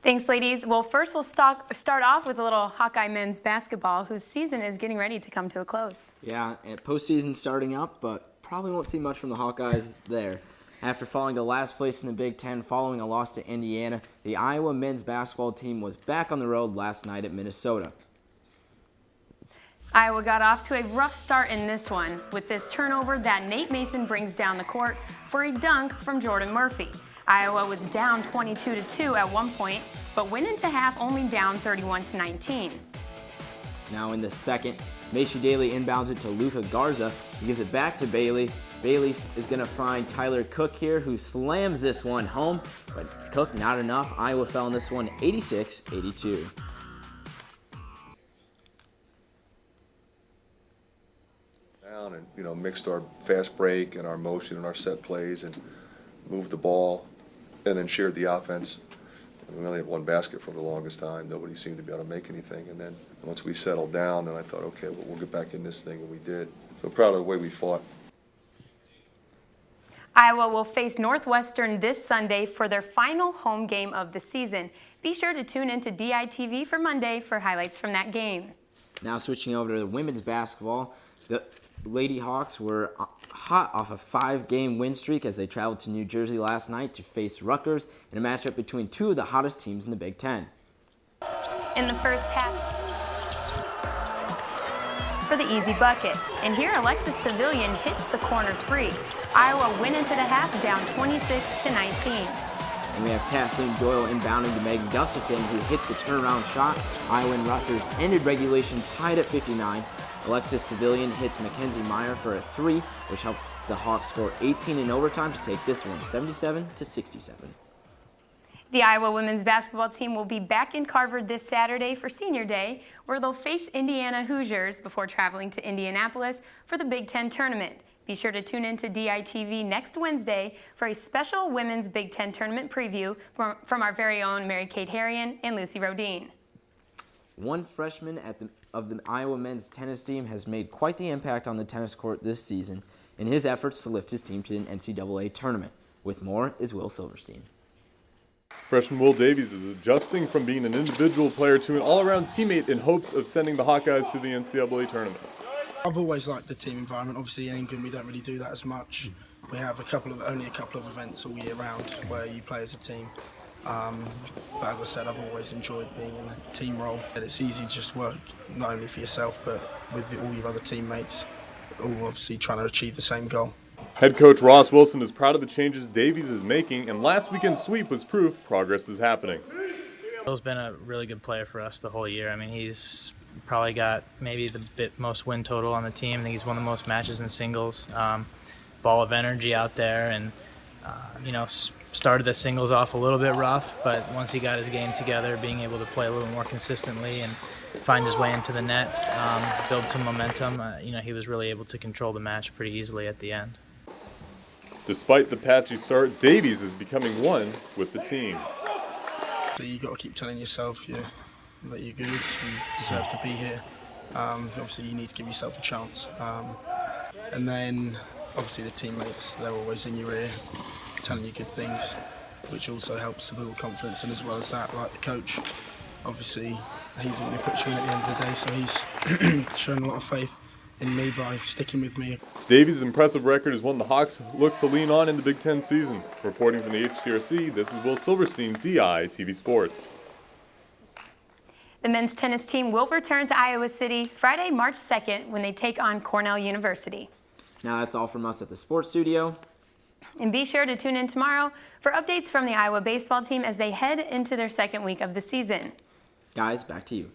Thanks, ladies. Well, first we'll start off with a little Hawkeye men's basketball, whose season is getting ready to come to a close. Yeah, and postseason starting up, but probably won't see much from the Hawkeyes there. After falling to last place in the Big Ten following a loss to Indiana, the Iowa men's basketball team was back on the road last night at Minnesota. Iowa got off to a rough start in this one with this turnover that Nate Mason brings down the court for a dunk from Jordan Murphy. Iowa was down 22-2 at one point, but went into half only down 31-19. Now in the second, Macy Daly inbounds it to Luka Garza. He gives it back to Bailey. Bailey is going to find Tyler Cook here, who slams this one home, but Cook not enough. Iowa fell in this one 86-82. Down and mixed our fast break and our motion and our set plays and moved the ball and then shared the offense. And we only had one basket for the longest time. Nobody seemed to be able to make anything. And then once we settled down, then I thought, okay, well, we'll get back in this thing, and we did. So proud of the way we fought. Iowa will face Northwestern this Sunday for their final home game of the season. Be sure to tune into DITV for Monday for highlights from that game. Now switching over to the women's basketball, the Lady Hawks were hot off a 5-game win streak as they traveled to New Jersey last night to face Rutgers in a matchup between two of the hottest teams in the Big Ten. In the first half, for the easy bucket. And here Alexis Civilian hits the corner three. Iowa went into the half down 26-19. And we have Kathleen Doyle inbounding to Megan Gustafson, who hits the turnaround shot. Iowa and Rutgers ended regulation tied at 59. Alexis Civilian hits Mackenzie Meyer for a three, which helped the Hawks score 18 in overtime to take this one 77-67. The Iowa women's basketball team will be back in Carver this Saturday for Senior Day, where they'll face Indiana Hoosiers before traveling to Indianapolis for the Big Ten tournament. Be sure to tune in to DITV next Wednesday for a special women's Big Ten tournament preview from our very own Mary-Kate Harrion and Lucy Rodine. One freshman of the Iowa men's tennis team has made quite the impact on the tennis court this season in his efforts to lift his team to an NCAA tournament. With more is Will Silverstein. Freshman Will Davies is adjusting from being an individual player to an all-around teammate in hopes of sending the Hawkeyes to the NCAA tournament. I've always liked the team environment. Obviously in England we don't really do that as much. We have only a couple of events all year round where you play as a team. But as I said, I've always enjoyed being in a team role. And it's easy to just work not only for yourself but with all your other teammates, all obviously trying to achieve the same goal. Head coach Ross Wilson is proud of the changes Davies is making, and last weekend's sweep was proof progress is happening. Will's been a really good player for us the whole year. I mean, he's probably got maybe the most win total on the team. I think he's won the most matches in singles. Ball of energy out there, and started the singles off a little bit rough, but once he got his game together, being able to play a little more consistently and find his way into the net, build some momentum, he was really able to control the match pretty easily at the end. Despite the patchy start, Davies is becoming one with the team. So you've got to keep telling yourself that you're good, you deserve to be here. Obviously you need to give yourself a chance. And then obviously the teammates, they're always in your ear, telling you good things, which also helps to build confidence. And as well as that, like the coach, obviously he's going to put you in at the end of the day, so he's shown a lot of faith in me by sticking with me. Davies' impressive record is one the Hawks look to lean on in the Big Ten season. Reporting from the HTRC, this is Will Silverstein, DITV Sports. The men's tennis team will return to Iowa City Friday, March 2nd when they take on Cornell University. Now that's all from us at the sports studio. And be sure to tune in tomorrow for updates from the Iowa baseball team as they head into their second week of the season. Guys, back to you.